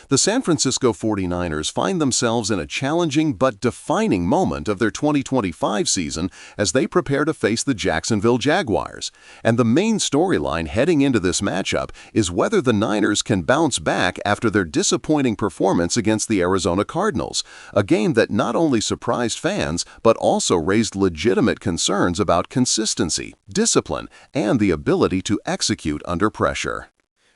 The San Francisco 49ers find themselves in a challenging but defining moment of their 2025 season as they prepare to face the Jacksonville Jaguars. And the main storyline heading into this matchup is whether the Niners can bounce back after their disappointing performance against the Arizona Cardinals, a game that not only surprised fans but also raised legitimate concerns about consistency, discipline, and the ability to execute under pressure.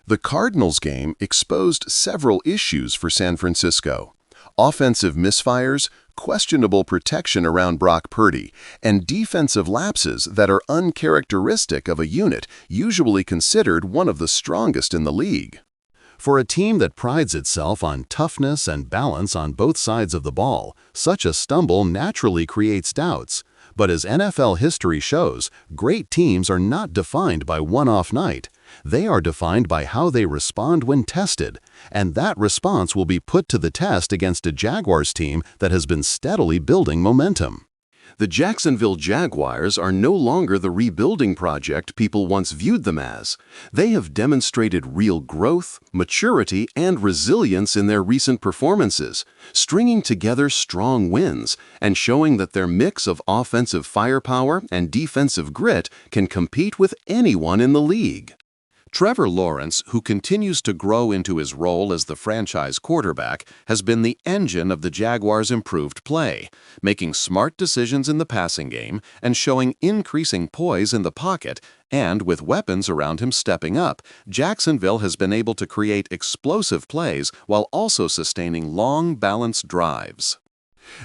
The Cardinals game exposed several issues for San Francisco: offensive misfires, questionable protection around Brock Purdy, and defensive lapses that are uncharacteristic of a unit usually considered one of the strongest in the league. For a team that prides itself on toughness and balance on both sides of the ball, such a stumble naturally creates doubts. But as NFL history shows, great teams are not defined by one-off night. They are defined by how they respond when tested, and that response will be put to the test against a Jaguars team that has been steadily building momentum. The Jacksonville Jaguars are no longer the rebuilding project people once viewed them as. They have demonstrated real growth, maturity, and resilience in their recent performances, stringing together strong wins and showing that their mix of offensive firepower and defensive grit can compete with anyone in the league. Trevor Lawrence, who continues to grow into his role as the franchise quarterback, has been the engine of the Jaguars' improved play, making smart decisions in the passing game and showing increasing poise in the pocket, and with weapons around him stepping up, Jacksonville has been able to create explosive plays while also sustaining long, balanced drives.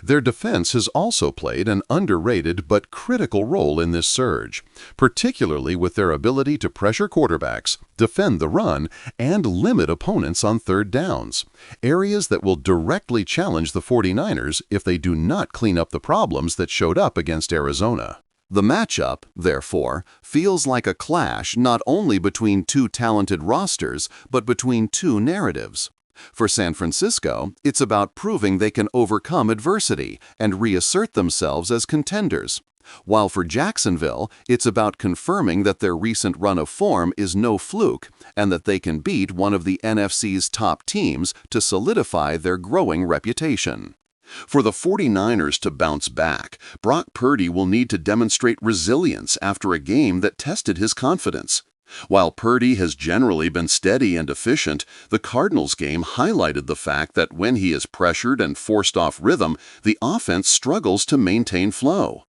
Their defense has also played an underrated but critical role in this surge, particularly with their ability to pressure quarterbacks, defend the run, and limit opponents on third downs, areas that will directly challenge the 49ers if they do not clean up the problems that showed up against Arizona. The matchup, therefore, feels like a clash not only between two talented rosters, but between two narratives. For San Francisco, it's about proving they can overcome adversity and reassert themselves as contenders, while for Jacksonville, it's about confirming that their recent run of form is no fluke and that they can beat one of the NFC's top teams to solidify their growing reputation. For the 49ers to bounce back, Brock Purdy will need to demonstrate resilience after a game that tested his confidence. While Purdy has generally been steady and efficient, the Cardinals game highlighted the fact that when he is pressured and forced off rhythm, the offense struggles to maintain flow.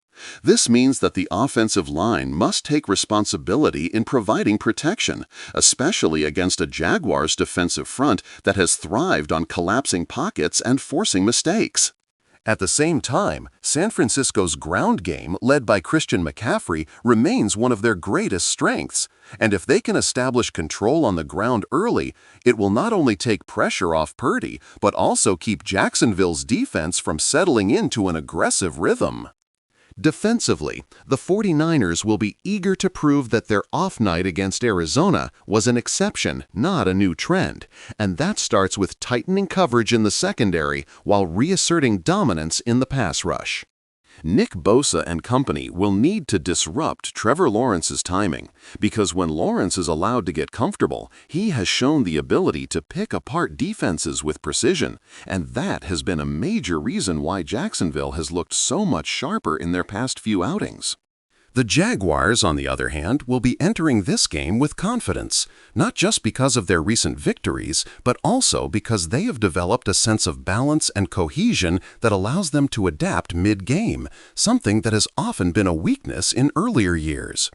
This means that the offensive line must take responsibility in providing protection, especially against a Jaguars defensive front that has thrived on collapsing pockets and forcing mistakes. At the same time, San Francisco's ground game, led by Christian McCaffrey, remains one of their greatest strengths. And if they can establish control on the ground early, it will not only take pressure off Purdy, but also keep Jacksonville's defense from settling into an aggressive rhythm. Defensively, the 49ers will be eager to prove that their off night against Arizona was an exception, not a new trend, and that starts with tightening coverage in the secondary while reasserting dominance in the pass rush. Nick Bosa and company will need to disrupt Trevor Lawrence's timing, because when Lawrence is allowed to get comfortable, he has shown the ability to pick apart defenses with precision, and that has been a major reason why Jacksonville has looked so much sharper in their past few outings. The Jaguars, on the other hand, will be entering this game with confidence, not just because of their recent victories, but also because they have developed a sense of balance and cohesion that allows them to adapt mid-game, something that has often been a weakness in earlier years.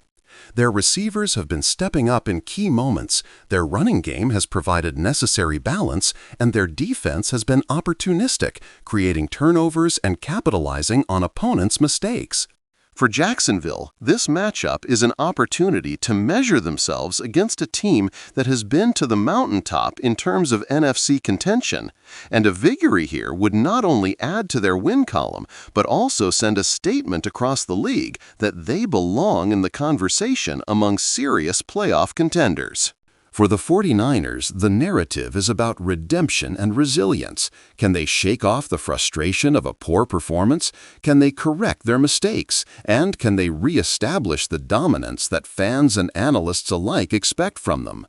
Their receivers have been stepping up in key moments, their running game has provided necessary balance, and their defense has been opportunistic, creating turnovers and capitalizing on opponents' mistakes. For Jacksonville, this matchup is an opportunity to measure themselves against a team that has been to the mountaintop in terms of NFC contention, and a victory here would not only add to their win column, but also send a statement across the league that they belong in the conversation among serious playoff contenders. For the 49ers, the narrative is about redemption and resilience. Can they shake off the frustration of a poor performance? Can they correct their mistakes? And can they reestablish the dominance that fans and analysts alike expect from them?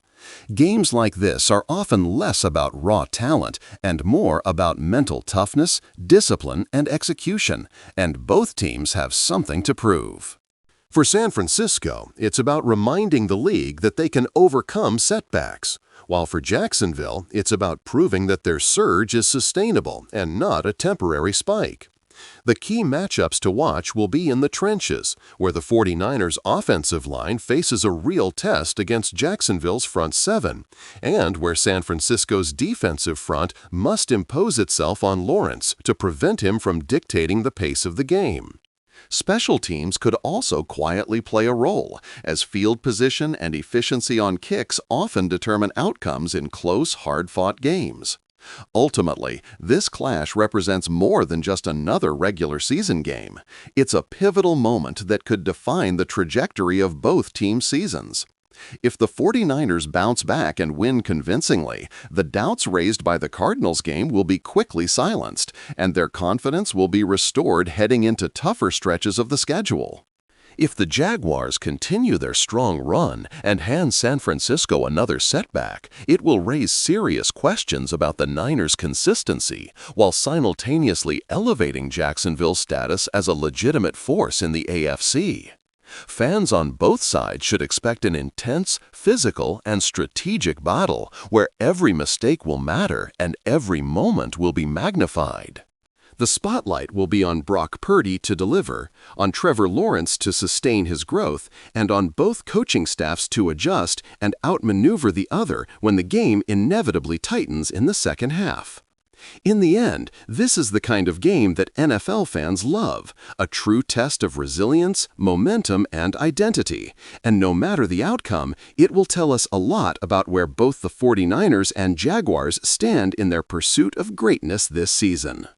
Games like this are often less about raw talent and more about mental toughness, discipline, and execution, and both teams have something to prove. For San Francisco, it's about reminding the league that they can overcome setbacks, while for Jacksonville, it's about proving that their surge is sustainable and not a temporary spike. The key matchups to watch will be in the trenches, where the 49ers' offensive line faces a real test against Jacksonville's front seven, and where San Francisco's defensive front must impose itself on Lawrence to prevent him from dictating the pace of the game. Special teams could also quietly play a role, as field position and efficiency on kicks often determine outcomes in close, hard-fought games. Ultimately, this clash represents more than just another regular season game. It's a pivotal moment that could define the trajectory of both team seasons. If the 49ers bounce back and win convincingly, the doubts raised by the Cardinals game will be quickly silenced, and their confidence will be restored heading into tougher stretches of the schedule. If the Jaguars continue their strong run and hand San Francisco another setback, it will raise serious questions about the Niners' consistency, while simultaneously elevating Jacksonville's status as a legitimate force in the AFC. Fans on both sides should expect an intense, physical, and strategic battle where every mistake will matter and every moment will be magnified. The spotlight will be on Brock Purdy to deliver, on Trevor Lawrence to sustain his growth, and on both coaching staffs to adjust and outmaneuver the other when the game inevitably tightens in the second half. In the end, this is the kind of game that NFL fans love, a true test of resilience, momentum, and identity. And no matter the outcome, it will tell us a lot about where both the 49ers and Jaguars stand in their pursuit of greatness this season.